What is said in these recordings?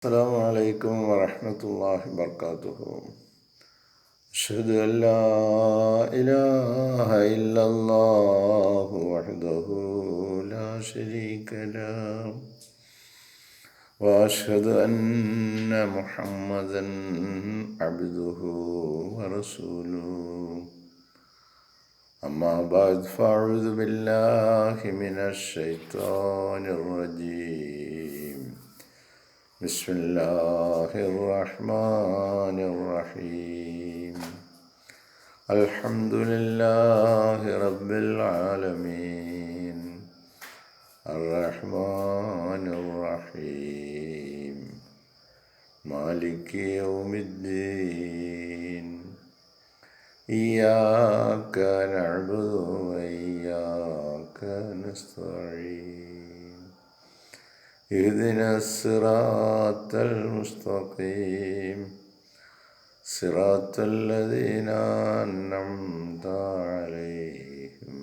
السلام عليكم ورحمة الله وبركاته. أشهد أن لا إله إلا الله وحده لا شريك له وأشهد أن محمدا عبده ورسوله. أما بعد فأعوذ بالله من الشيطان الرجيم. بسم الله الرحمن الرحيم. الحمد لله رب العالمين الرحمن الرحيم مالك يوم الدين. إياك نعبد وإياك نستعين. اهدنا الصراط المستقيم صراط الذين أنعمت عليهم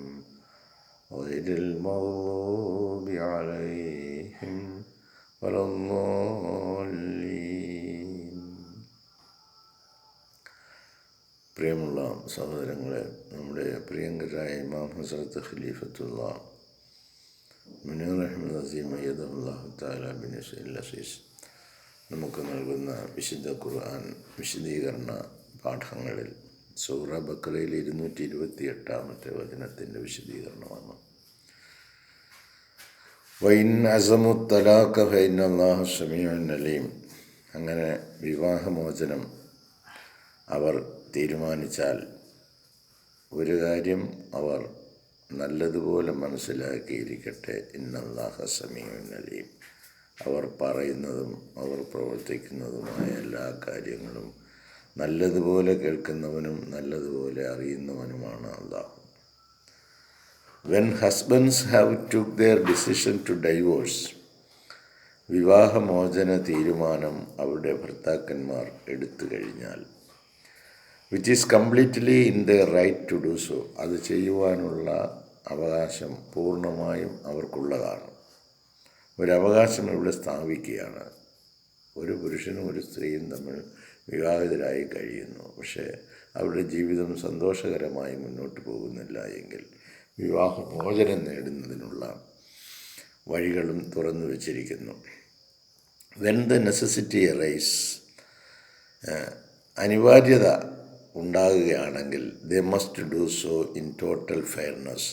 غير المغضوب عليهم ولا الضالين. പ്രിയമുള്ള സഹോദരങ്ങളെ, നമ്മുടെ പ്രിയങ്കരായ ഇമാം ഹസ്രത്ത് ഖലീഫത്തുള്ള മുനീർ അഹ്മദ് അസീം അയ്യദഹുല്ലാഹു തആല ബിൻ അസീസ് നമുക്ക് നൽകുന്ന വിശുദ്ധ ഖുർആൻ വിശദീകരണ പാഠങ്ങളിൽ സൂറ ബഖറയിൽ 228 വചനത്തിൻ്റെ വിശദീകരണമാണ്. വഇൻ അസമു തലാഖ ഫഇന്നല്ലാഹ സമീഉൻ അലീം. അങ്ങനെ വിവാഹമോചനം അവർ തീരുമാനിച്ചാൽ ഒരു കാര്യം അവർ നല്ലതുപോലെ മനസ്സിലാക്കിയിരിക്കട്ടെ, ഇന്നല്ലാഹ സമീഉൻ അലീം. അവർ പറയുന്നതും അവർ പ്രവർത്തിക്കുന്നതുമായ എല്ലാ കാര്യങ്ങളും നല്ലതുപോലെ കേൾക്കുന്നവനും നല്ലതുപോലെ അറിയുന്നവനുമാണ് അല്ലാഹു. When husbands have took their decision to divorce, വിവാഹമോചന തീരുമാനം അവരുടെ ഭർത്താക്കന്മാർ എടുത്തു കഴിഞ്ഞാൽ, which is completely in the right to do so, അത് ചെയ്യുവാനുള്ള അവകാശം പൂർണ്ണമായും അവർക്കുള്ളതാണ്. ഒരവകാശം ഇവിടെ സ്ഥാപിക്കുകയാണ്. ഒരു പുരുഷനും ഒരു സ്ത്രീയും തമ്മിൽ വിവാഹിതരായി കഴിയുന്നു. പക്ഷേ അവരുടെ ജീവിതം സന്തോഷകരമായി മുന്നോട്ട് പോകുന്നില്ല എങ്കിൽ വിവാഹമോചനം നേടുന്നതിനുള്ള വഴികളും തുറന്നു വച്ചിരിക്കുന്നു. വെൻ ദ നെസസിറ്റി അറൈസ്, അനിവാര്യത ഉണ്ടാകുകയാണെങ്കിൽ, they must do so in total fairness,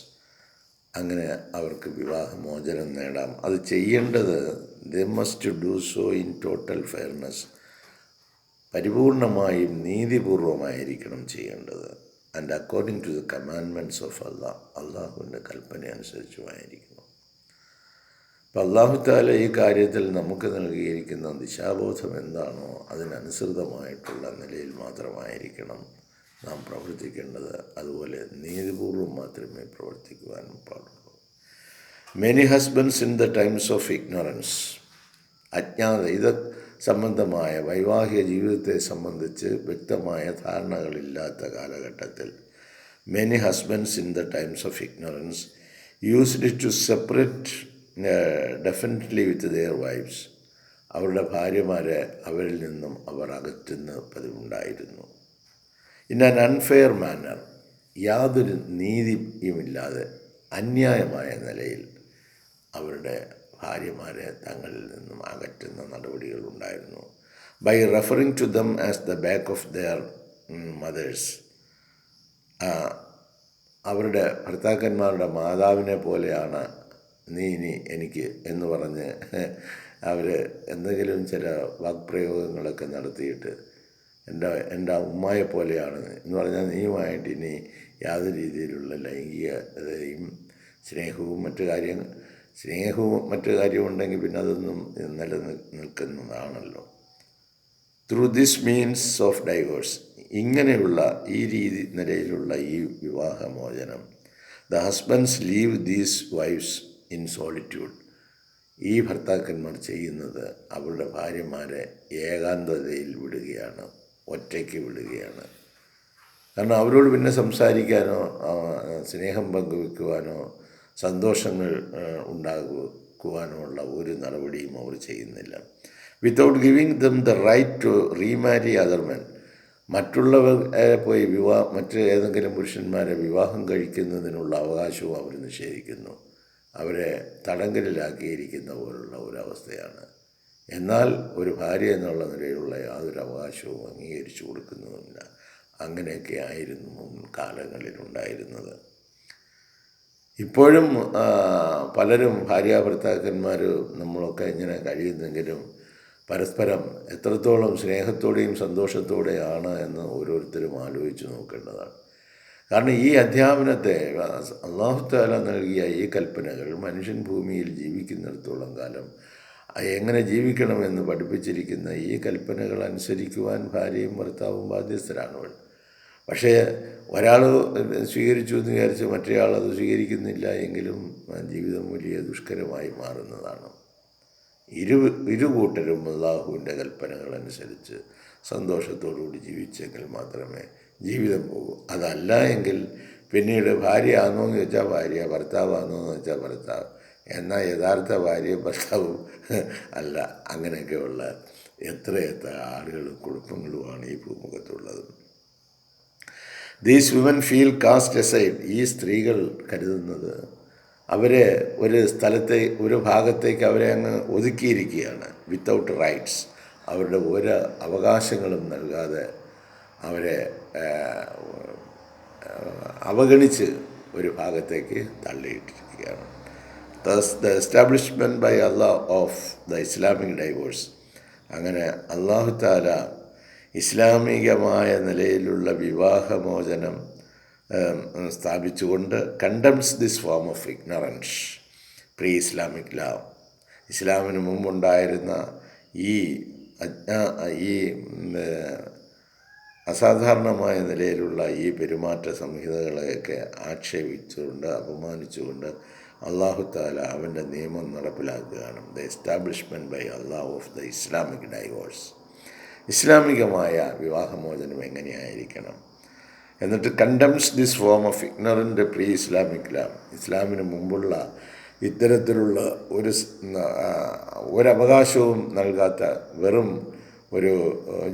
അങ്ങനെ അവർക്ക് വിവാഹമോചനം നേടാം. അത് ചെയ്യേണ്ടത് they must do so in total fairness, പരിപൂർണമായും നീതിപൂർവമായിരിക്കണം ചെയ്യേണ്ടത്. And according to the commandments of Allah, അള്ളാഹുവിൻ്റെ കൽപ്പന അനുസരിച്ചുമായിരിക്കണം. അപ്പം അള്ളാഹു തആല ഈ കാര്യത്തിൽ നമുക്ക് നൽകിയിരിക്കുന്ന ദിശാബോധം എന്താണോ അതിനനുസൃതമായിട്ടുള്ള നിലയിൽ മാത്രമായിരിക്കണം നാം പ്രവർത്തിക്കേണ്ടത്. അതുപോലെ നീതിപൂർവം മാത്രമേ പ്രവർത്തിക്കുവാനും പാടുള്ളൂ. Many husbands in the times of ignorance, ഇത് സംബന്ധമായ വൈവാഹിക ജീവിതത്തെ സംബന്ധിച്ച് വ്യക്തമായ ധാരണകളില്ലാത്ത കാലഘട്ടത്തിൽ, many husbands in the times of ignorance used to separate definitely with their wives, അവരുടെ ഭാര്യമാരെ അവരിൽ നിന്നും അവർ അകറ്റുന്ന പതിവുണ്ടായിരുന്നു. ഇൻ ആൻ അൺഫെയർ മാനർ, യാതൊരു നീതിയുമില്ലാതെ അന്യായമായ നിലയിൽ അവരുടെ ഭാര്യമാരെ തങ്ങളിൽ നിന്നും അകറ്റുന്ന നടപടികളുണ്ടായിരുന്നു. By referring to them as the back of their mothers, അവരുടെ ഭർത്താക്കന്മാരുടെ മാതാവിനെ പോലെയാണ് നീ ഇനി എനിക്ക് എന്ന് പറഞ്ഞ് അവർ എന്തെങ്കിലും ചില വാക്പ്രയോഗങ്ങളൊക്കെ നടത്തിയിട്ട് എൻ്റെ ഉമ്മായെ പോലെയാണ് എന്ന് പറഞ്ഞാൽ നീയുമായിട്ട് ഇനി യാതൊരു രീതിയിലുള്ള ലൈംഗികതയും സ്നേഹവും മറ്റു കാര്യവും ഉണ്ടെങ്കിൽ പിന്നെ അതൊന്നും നിലനിൽക്കുന്നതാണല്ലോ. Through this means of divorce, ഇങ്ങനെയുള്ള ഈ നിലയിലുള്ള ഈ വിവാഹമോചനം, the husbands leave these wives in solitude, ഈ ഭർത്താക്കന്മാർ ചെയ്യുന്നത് അവരുടെ ഭാര്യമാരെ ഏകാന്തതയിൽ വിടുകയാണ്, ഒറ്റയ്ക്ക് വിടുകയാണ്. കാരണം അവരോട് പിന്നെ സംസാരിക്കാനോ സ്നേഹം പങ്കുവെക്കുവാനോ സന്തോഷങ്ങൾ ഉണ്ടാകുവാനുള്ള ഒരു നടപടിയും അവർ ചെയ്യുന്നില്ല. Without giving them the right to remarry other men. മറ്റുള്ളവർ പോയി മറ്റ് ഏതെങ്കിലും പുരുഷന്മാരെ വിവാഹം കഴിക്കുന്നതിനുള്ള അവകാശവും അവർ നിഷേധിക്കുന്നു. അവരെ തടങ്കലിലാക്കിയിരിക്കുന്ന പോലുള്ള ഒരവസ്ഥയാണ്. എന്നാൽ ഒരു ഭാര്യ എന്നുള്ള നിലയിലുള്ള യാതൊരു അവകാശവും അംഗീകരിച്ചു കൊടുക്കുന്നതുമില്ല. അങ്ങനെയൊക്കെ ആയിരുന്നു മുൻകാലങ്ങളിലുണ്ടായിരുന്നത്. ഇപ്പോഴും പലരും ഭാര്യാഭർത്താക്കന്മാർ നമ്മളൊക്കെ ഇങ്ങനെ കഴിയുന്നെങ്കിലും പരസ്പരം എത്രത്തോളം സ്നേഹത്തോടെയും സന്തോഷത്തോടെയാണ് എന്ന് ഓരോരുത്തരും ആലോചിച്ച് നോക്കേണ്ടതാണ്. കാരണം ഈ അധ്യാപനത്തെ അല്ലാഹു തആല നൽകിയ ഈ കൽപ്പനകൾ മനുഷ്യൻ ഭൂമിയിൽ ജീവിക്കുന്നിടത്തോളം കാലം എങ്ങനെ ജീവിക്കണമെന്ന് പഠിപ്പിച്ചിരിക്കുന്ന ഈ കൽപ്പനകൾ അനുസരിക്കുവാൻ ഭാര്യയും ഭർത്താവും ബാധ്യസ്ഥരാണ്. പക്ഷേ ഒരാൾ സ്വീകരിച്ചു എന്ന് വിചാരിച്ച് മറ്റേയാൾ അത് സ്വീകരിക്കുന്നില്ല എങ്കിലും ജീവിതം വലിയ ദുഷ്കരമായി മാറുന്നതാണ്. ഇരുകൂട്ടരും അല്ലാഹുവിൻ്റെ കൽപ്പനകൾ അനുസരിച്ച് സന്തോഷത്തോടുകൂടി ജീവിച്ചെങ്കിൽ മാത്രമേ ജീവിതം പോകൂ. അതല്ല എങ്കിൽ പിന്നീട് ഭാര്യ ആണോ എന്ന് വെച്ചാൽ ഭാര്യ, ഭർത്താവാണോ എന്ന് വെച്ചാൽ ഭർത്താവ്, എന്നാൽ യഥാർത്ഥ ഭാര്യയും ഭർത്താവും അല്ല. അങ്ങനെയൊക്കെയുള്ള എത്രയെത്ര ആളുകളും കുടുംബങ്ങളുമാണ് ഈ ഭൂമുഖത്തുള്ളത്. These women feel cast aside. ഈ സ്ത്രീകൾ കരുതുന്നത് അവരെ ഒരു ഭാഗത്തേക്ക് അവരെ അങ്ങ് ഒതുക്കിയിരിക്കുകയാണ്. Without rights. അവരുടെ ഒരു അവകാശങ്ങളും നൽകാതെ അവരെ അവഗണിച്ച് ഒരു ഭാഗത്തേക്ക് തള്ളിയിട്ടിരിക്കുകയാണ്. The establishment by Allah of the Islamic divorce. അങ്ങനെ അല്ലാഹു തആല ഇസ്ലാമികമായ നിലയിലുള്ള വിവാഹമോചനം സ്ഥാപിച്ചുകൊണ്ട് condemns this form of ignorance pre Islamic law. ഇസ്ലാമിന് മുമ്പുണ്ടായിരുന്ന ഈ അസാധാരണമായ നിലയിലുള്ള ഈ പെരുമാറ്റ സംഹിതകളെയൊക്കെ ആക്ഷേപിച്ചുകൊണ്ട് അപമാനിച്ചുകൊണ്ട് അല്ലാഹു തആല അവൻ്റെ നിയമം നടപ്പിലാക്കുകയാണ്. The establishment by Allah of the Islamic divorce. ഇസ്ലാമികമായ വിവാഹമോചനം എങ്ങനെയായിരിക്കണം എന്നിട്ട് condemns this form of ignorant pre Islamic law. ഇസ്ലാമിന് മുമ്പുള്ള ഇത്തരത്തിലുള്ള ഒരവകാശവും നൽകാത്ത വെറും ഒരു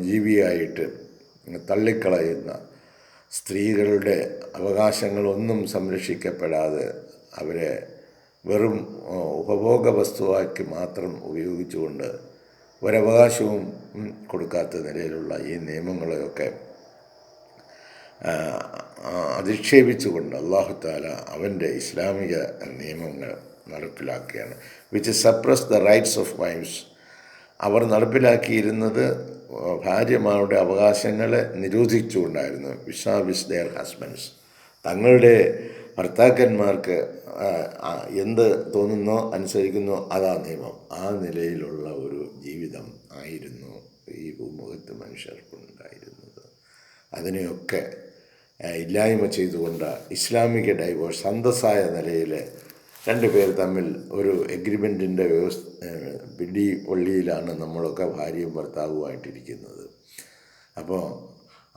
ജീവിയായിട്ട് തള്ളിക്കളയുന്ന സ്ത്രീകളുടെ അവകാശങ്ങളൊന്നും സംരക്ഷിക്കപ്പെടാതെ അവരെ വെറും ഉപഭോഗ വസ്തുവാക്കി മാത്രം ഉപയോഗിച്ചുകൊണ്ട് ഒരവകാശവും കൊടുക്കാത്ത നിലയിലുള്ള ഈ നിയമങ്ങളെയൊക്കെ അധിക്ഷേപിച്ചുകൊണ്ട് അല്ലാഹു തആല അവൻ്റെ ഇസ്ലാമിക നിയമങ്ങൾ നടപ്പിലാക്കുകയാണ്. Which suppress the rights of wives. അവർ നടപ്പിലാക്കിയിരുന്നത് ഭാര്യമാരുടെ അവകാശങ്ങളെ നിരോധിച്ചുകൊണ്ടായിരുന്നു. വിസ് ദെയർ ഹസ്ബൻഡ്സ്. തങ്ങളുടെ ഭർത്താക്കന്മാർക്ക് എന്ത് തോന്നുന്നോ അനുസരിക്കുന്നോ അതാ നിയമം. ആ നിലയിലുള്ള ഒരു ജീവിതം ആയിരുന്നു ഈ ഭൂമുഖത്ത് മനുഷ്യർക്കുണ്ടായിരുന്നത്. അതിനെയൊക്കെ ഇല്ലായ്മ ചെയ്തുകൊണ്ട് ഇസ്ലാമിക ഡൈവോഴ്സ് അന്തസ്സായ നിലയിൽ രണ്ടുപേർ തമ്മിൽ ഒരു എഗ്രിമെൻറ്റിൻ്റെ പിടിവള്ളിയിലാണ് നമ്മളൊക്കെ ഭാര്യയും ഭർത്താവുമായിട്ടിരിക്കുന്നത്. അപ്പോൾ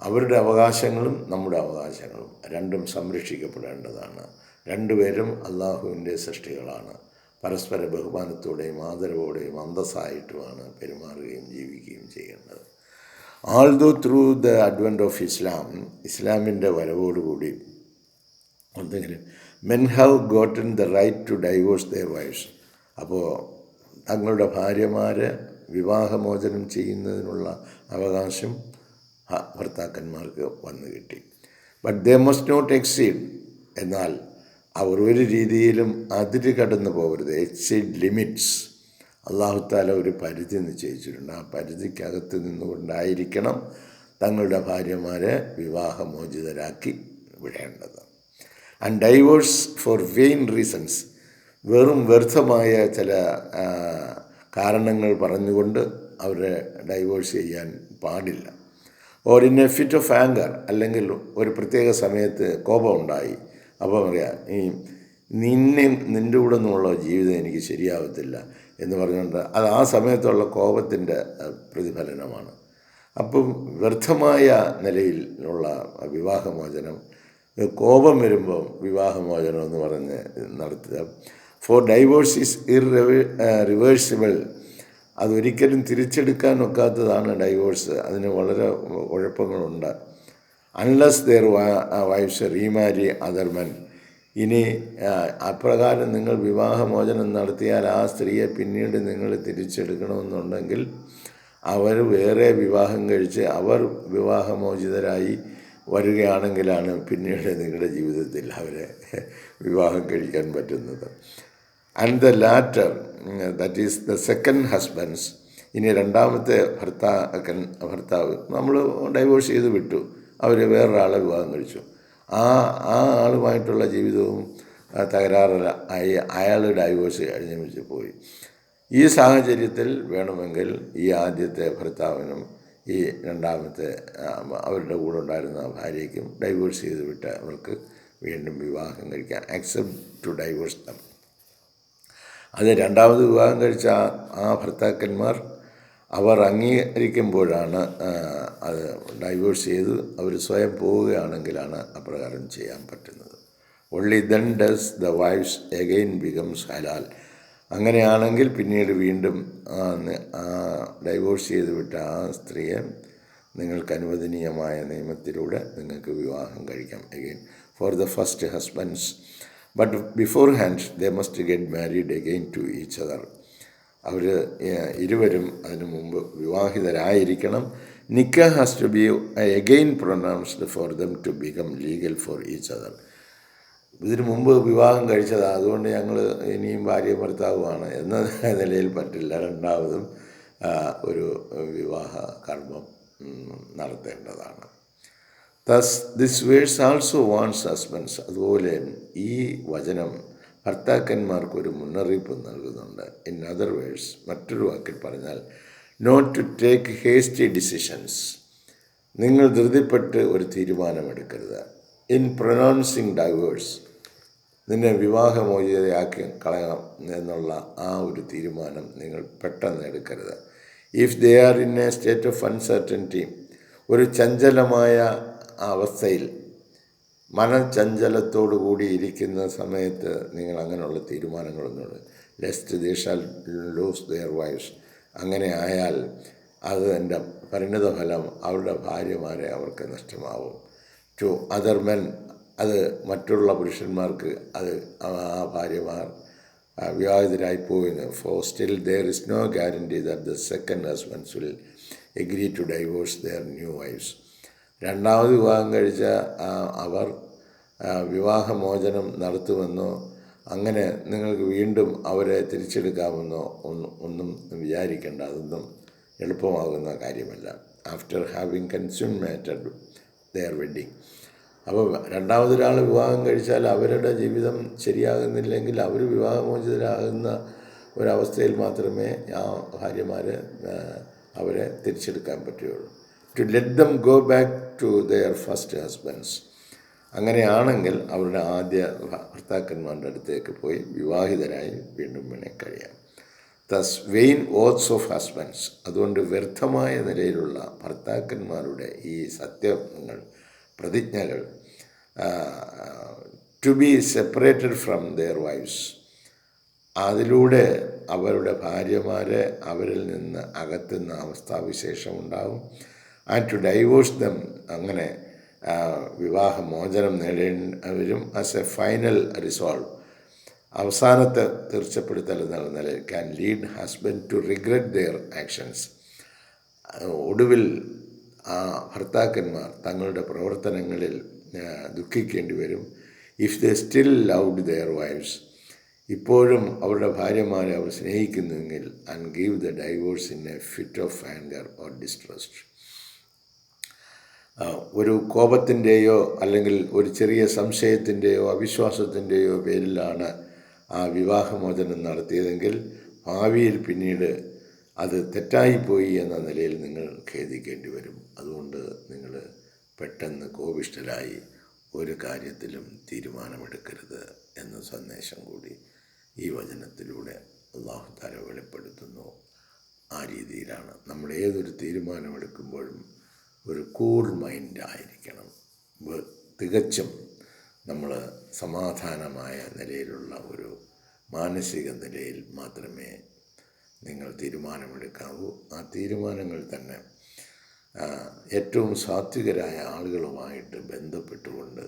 അവരുടെ അവകാശങ്ങളും നമ്മുടെ അവകാശങ്ങളും രണ്ടും സംരക്ഷിക്കപ്പെടേണ്ടതാണ്. രണ്ടുപേരും അല്ലാഹുവിൻ്റെ സൃഷ്ടികളാണ്. പരസ്പര ബഹുമാനത്തോടെയും ആദരവോടെയും അന്തസ്സായിട്ടുമാണ് പെരുമാറുകയും ജീവിക്കുകയും ചെയ്യേണ്ടത്. Although through the advent of Islam, ഇസ്ലാമിൻ്റെ വരവോടുകൂടി എന്തെങ്കിലും men have gotten the right to divorce their wives. അപ്പോൾ തങ്ങളുടെ ഭാര്യമാരെ വിവാഹമോചനം ചെയ്യുന്നതിനുള്ള അവകാശം ഭർത്താക്കന്മാർക്ക് വന്നു കിട്ടി. But they must not exceed. എന്നാൽ അവർ ഒരു രീതിയിലും അതിര് കടന്നു പോകരുത്. Exceed limits. അല്ലാഹു തആല ഒരു പരിധി നിശ്ചയിച്ചിട്ടുണ്ട്. ആ പരിധിക്കകത്ത് നിന്നുകൊണ്ടായിരിക്കണം തങ്ങളുടെ ഭാര്യമാരെ വിവാഹമോചിതരാക്കി വിടേണ്ടത്. And divorce for vain reasons. വെറും വ്യർത്ഥമായ ചില കാരണങ്ങൾ പറഞ്ഞുകൊണ്ട് അവരെ ഡൈവോഴ്സ് ചെയ്യാൻ പാടില്ല. Or in a fit of anger. അല്ലെങ്കിൽ ഒരു പ്രത്യേക സമയത്ത് കോപമുണ്ടായി, അപ്പോൾ പറയാം നിൻ്റെ കൂടെ നിന്നുള്ള ജീവിതം എനിക്ക് ശരിയാവത്തില്ല എന്ന് പറഞ്ഞുകൊണ്ട് അത് ആ സമയത്തുള്ള കോപത്തിൻ്റെ പ്രതിഫലനമാണ്. അപ്പം വ്യർത്ഥമായ നിലയിലുള്ള വിവാഹമോചനം, കോപം വരുമ്പോൾ വിവാഹമോചനം എന്ന് പറഞ്ഞ് നടത്തുക. ഫോർ ഡൈവോഴ്സ് ഈസ് റിവേഴ്സിബിൾ അതൊരിക്കലും തിരിച്ചെടുക്കാൻ ഒക്കാത്തതാണ് ഡൈവോഴ്സ്. അതിന് വളരെ കുഴപ്പങ്ങളുണ്ട്. Unless their wives remarry other men. ഇനി അപ്രകാരം നിങ്ങൾ വിവാഹമോചനം നടത്തിയാൽ ആ സ്ത്രീയെ പിന്നീട് നിങ്ങൾ തിരിച്ചെടുക്കണമെന്നുണ്ടെങ്കിൽ അവർ വേറെ വിവാഹം കഴിച്ച് അവർ വിവാഹമോചിതരായി വരികയാണെങ്കിലാണ് പിന്നീട് നിങ്ങളുടെ ജീവിതത്തിൽ അവരെ വിവാഹം കഴിക്കാൻ പറ്റുന്നത്. And the latter, that is the second husbands. ഇനി രണ്ടാമത്തെ ഭർത്താവ് നമ്മൾ ഡൈവോഴ്സ് ചെയ്ത് വിട്ടു, അവർ വേറൊരാളെ വിവാഹം കഴിച്ചു. ആ ആളുമായിട്ടുള്ള ജീവിതവും തകരാറിലായി, അയാൾ ഡൈവോഴ്സ് കഴിഞ്ഞ് പോയി. ഈ സാഹചര്യത്തിൽ വേണമെങ്കിൽ ഈ ആദ്യത്തെ ഭർത്താവിനും ഈ രണ്ടാമത്തെ അവരുടെ കൂടെ ഉണ്ടായിരുന്ന ഭാര്യയ്ക്കും ഡൈവോഴ്സ് ചെയ്ത് വിട്ട് അവർക്ക് വീണ്ടും വിവാഹം കഴിക്കാം. Except to divorce them. അത് രണ്ടാമത് വിവാഹം കഴിച്ച ആ ഭർത്താക്കന്മാർ അവർ അംഗീകരിക്കുമ്പോഴാണ് അത് ഡൈവോഴ്സ് ചെയ്ത് അവർ സ്വയം പോവുകയാണെങ്കിലാണ് അപ്രകാരം ചെയ്യാൻ പറ്റുന്നത്. Only then does the wives again becomes ഹലാൽ. അങ്ങനെയാണെങ്കിൽ പിന്നീട് വീണ്ടും ഡൈവോഴ്സ് ചെയ്ത് വിട്ട ആ സ്ത്രീയെ നിങ്ങൾക്ക് അനുവദനീയമായ നിയമത്തിലൂടെ നിങ്ങൾക്ക് വിവാഹം കഴിക്കാം again for the first husbands. But beforehand they must get married again to each other. അവർ ഇരുവരും അതിനു മുമ്പ് വിവാഹിതരായിരിക്കണം. നിക്കാ has to be again pronounced for them to become legal for each other. ഇതിനു മുമ്പ് വിവാഹം കഴിച്ചതാണ്, അതുകൊണ്ട് ഞങ്ങൾ ഇനിയും ഭാര്യ ഭർത്താവുമാണ് എന്ന നിലയിൽ പറ്റില്ല. രണ്ടാമതും ഒരു വിവാഹ കർമ്മം നടത്തേണ്ടതാണ്. Thus this verse also warns husbands. അതുപോലെ ഈ വചനം ഭർത്താക്കന്മാർക്കൊരു മുന്നറിയിപ്പ് നൽകുന്നുണ്ട്. ഇൻ അതർ വേഴ്സ്, മറ്റൊരു വാക്കിൽ പറഞ്ഞാൽ, not to take hasty decisions. നിങ്ങൾ ധൃതിപ്പെട്ട് ഒരു തീരുമാനമെടുക്കരുത്. ഇൻ പ്രൊനൗൺസിങ് ഡൈവേഴ്സ്, നിന്നെ വിവാഹമോചിതയാക്കി കളയാം എന്നുള്ള ആ ഒരു തീരുമാനം നിങ്ങൾ പെട്ടെന്ന് എടുക്കരുത്. If they are in a state of uncertainty, ഒരു ചഞ്ചലമായ അവസ്ഥയിൽ, മനചഞ്ചലത്തോടു കൂടി ഇരിക്കുന്ന സമയത്ത് നിങ്ങൾ അങ്ങനെയുള്ള തീരുമാനങ്ങളൊന്നും lest they shall lose their wives. അങ്ങനെ ആയാൽ അത് എൻ്റെ പരിണിതഫലം അവരുടെ ഭാര്യമാരെ അവർക്ക് നഷ്ടമാവും. ടു അതർ മെൻ, അത് മറ്റുള്ള പുരുഷന്മാർക്ക് അത് ആ ഭാര്യമാർ വിവാഹിതരായി പോകുന്നു. For still there is no guarantee that the second husbands will agree to divorce their new wives. രണ്ടാമത് വിവാഹം കഴിച്ച അവർ വിവാഹമോചനം നടത്തുമെന്നോ അങ്ങനെ നിങ്ങൾക്ക് വീണ്ടും അവരെ തിരിച്ചെടുക്കാമെന്നോ ഒന്നും വിചാരിക്കേണ്ട. അതൊന്നും എളുപ്പമാകുന്ന കാര്യമല്ല. After having consummated their wedding. അപ്പോൾ രണ്ടാമതൊരാൾ വിവാഹം കഴിച്ചാൽ അവരുടെ ജീവിതം ശരിയാകുന്നില്ലെങ്കിൽ അവർ വിവാഹമോചിതരാകുന്ന ഒരവസ്ഥയിൽ മാത്രമേ ആ ഭാര്യമാർ അവരെ തിരിച്ചെടുക്കാൻ പറ്റുകയുള്ളൂ. To let them go back to their first husbands. അങ്ങനെയാണെങ്കിൽ അവരുടെ ആദ്യ ഭർത്താക്കന്മാരുടെ അടുത്തേക്ക് പോയി വിവാഹിതരായി വീണ്ടും കഴിയാം. Thus vain oaths of husbands. അതുകൊണ്ട് വ്യർത്ഥമായ നിലയിലുള്ള ഭർത്താക്കന്മാരുടെ ഈ സത്യങ്ങൾ, പ്രതിജ്ഞകൾ, to be separated from their wives, അതിലൂടെ അവരുടെ ഭാര്യമാരെ അവരിൽ നിന്ന് അകറ്റുന്ന അവസ്ഥാവിശേഷം ഉണ്ടാകും. ആൻഡ് ടു ഡൈവോഴ്സ് ദം, അങ്ങനെ വിവാഹമോചനം നേടേണ്ടവരും ആസ് എ ഫൈനൽ റിസോൾവ്, അവസാനത്തെ തീർച്ചപ്പെടുത്തൽ എന്നുള്ള നിലയിൽ can lead husband to regret their actions. ഒടുവിൽ ആ ഭർത്താക്കന്മാർ തങ്ങളുടെ പ്രവർത്തനങ്ങളിൽ ദുഃഖിക്കേണ്ടി വരും. If they still loved their wives, ഇപ്പോഴും അവരുടെ ഭാര്യമാരെ അവർ സ്നേഹിക്കുന്നുവെങ്കിൽ, and give the divorce in a fit of anger or distrust. ഒരു കോപത്തിൻ്റെയോ അല്ലെങ്കിൽ ഒരു ചെറിയ സംശയത്തിൻ്റെയോ അവിശ്വാസത്തിൻ്റെയോ പേരിലാണ് ആ വിവാഹമോചനം നടത്തിയതെങ്കിൽ ഭാവിയിൽ പിന്നീട് അത് തെറ്റായിപ്പോയി എന്ന നിലയിൽ നിങ്ങൾ ഖേദിക്കേണ്ടി വരും. അതുകൊണ്ട് നിങ്ങൾ പെട്ടെന്ന് കോപിഷ്ഠരായി ഒരു കാര്യത്തിലും തീരുമാനമെടുക്കരുത് എന്ന സന്ദേശം കൂടി ഈ വചനത്തിലൂടെ അല്ലാഹു തആല വെളിപ്പെടുത്തുന്നു. ആ രീതിയിലാണ് നമ്മൾ ഏതൊരു തീരുമാനമെടുക്കുമ്പോഴും ഒരു കൂൾ മൈൻഡായിരിക്കണം. തികച്ചും നമ്മൾ സമാധാനമായ നിലയിലുള്ള ഒരു മാനസിക നിലയിൽ മാത്രമേ നിങ്ങൾ തീരുമാനമെടുക്കാവൂ. ആ തീരുമാനങ്ങൾ തന്നെ ഏറ്റവും സാത്വികരായ ആളുകളുമായിട്ട് ബന്ധപ്പെട്ടുകൊണ്ട്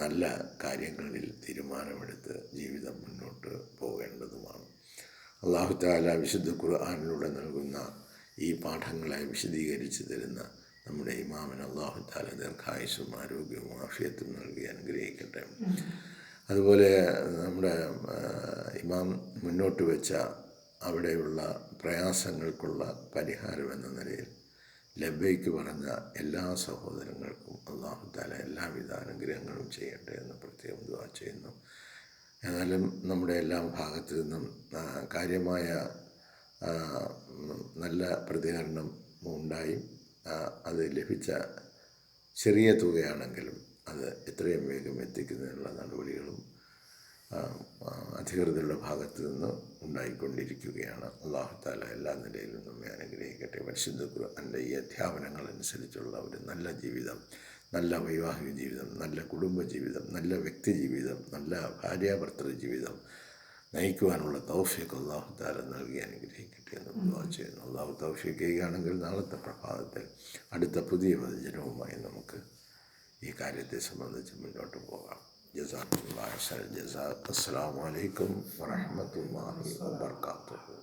നല്ല കാര്യങ്ങളിൽ തീരുമാനമെടുത്ത് ജീവിതം മുന്നോട്ട് പോകേണ്ടതുമാണ്. അല്ലാഹു തആല വിശുദ്ധ ഖുർആനിലൂടെ നൽകുന്ന ഈ പാഠങ്ങളെ വിശദീകരിച്ച് തരുന്ന നമ്മുടെ ഇമാമിന് അല്ലാഹു തആല ദീർഘായുസ്സും ആരോഗ്യവും ആഫിയത്തും നൽകി അനുഗ്രഹിക്കട്ടെ. അതുപോലെ നമ്മുടെ ഇമാം മുന്നോട്ട് വെച്ച അവിടെയുള്ള പ്രയാസങ്ങൾക്കുള്ള പരിഹാരം എന്ന നിലയിൽ ലബ്ബൈക്ക് പറഞ്ഞ എല്ലാ സഹോദരങ്ങൾക്കും അല്ലാഹു തആല എല്ലാവിധ അനുഗ്രഹങ്ങളും ചെയ്യട്ടെ എന്ന് പ്രത്യേകം ദുആ ചെയ്യുന്നു. എന്നാലും നമ്മുടെ എല്ലാ ഭാഗത്തു നിന്നും കാര്യമായ നല്ല പ്രതികരണം ഉണ്ടായി. അത് ലഭിച്ച ചെറിയ തുകയാണെങ്കിലും അത് എത്രയും വേഗം എത്തിക്കുന്നതിനുള്ള നടപടികളും അധികൃതരുടെ ഭാഗത്തു നിന്ന് ഉണ്ടായിക്കൊണ്ടിരിക്കുകയാണ്. അല്ലാഹു തആല എല്ലാ നിലയിലും നമ്മെ അനുഗ്രഹിക്കട്ടെ. പരിശുദ്ധ ഖുർആന്റെ ഈ അധ്യാപനങ്ങളനുസരിച്ചുള്ള ഒരു നല്ല ജീവിതം, നല്ല വൈവാഹിക ജീവിതം, നല്ല കുടുംബ ജീവിതം, നല്ല വ്യക്തി ജീവിതം, നല്ല ഭാര്യാഭർത്തൃ ജീവിതം നയിക്കുവാനുള്ള തൗഫീഖ് അല്ലാഹു തആല നൽകി അനുഗ്രഹിക്കട്ടെ എന്ന് ദുആ ചെയ്യുന്നു. അല്ലാഹു തൗഫീഖ് ചെയ്യുകയാണെങ്കിൽ നാളത്തെ പ്രഭാതത്തിൽ അടുത്ത പുതിയ വചനവുമായി നമുക്ക് ഈ കാര്യത്തെ സംബന്ധിച്ച് മുന്നോട്ട് പോകാം. ജസാക്കുമുല്ലാഹു ഖൈറൽ ജസാ. അസ്സലാമു അലൈക്കും വറഹ്മത്തുള്ളാഹി വബറകാതുഹു.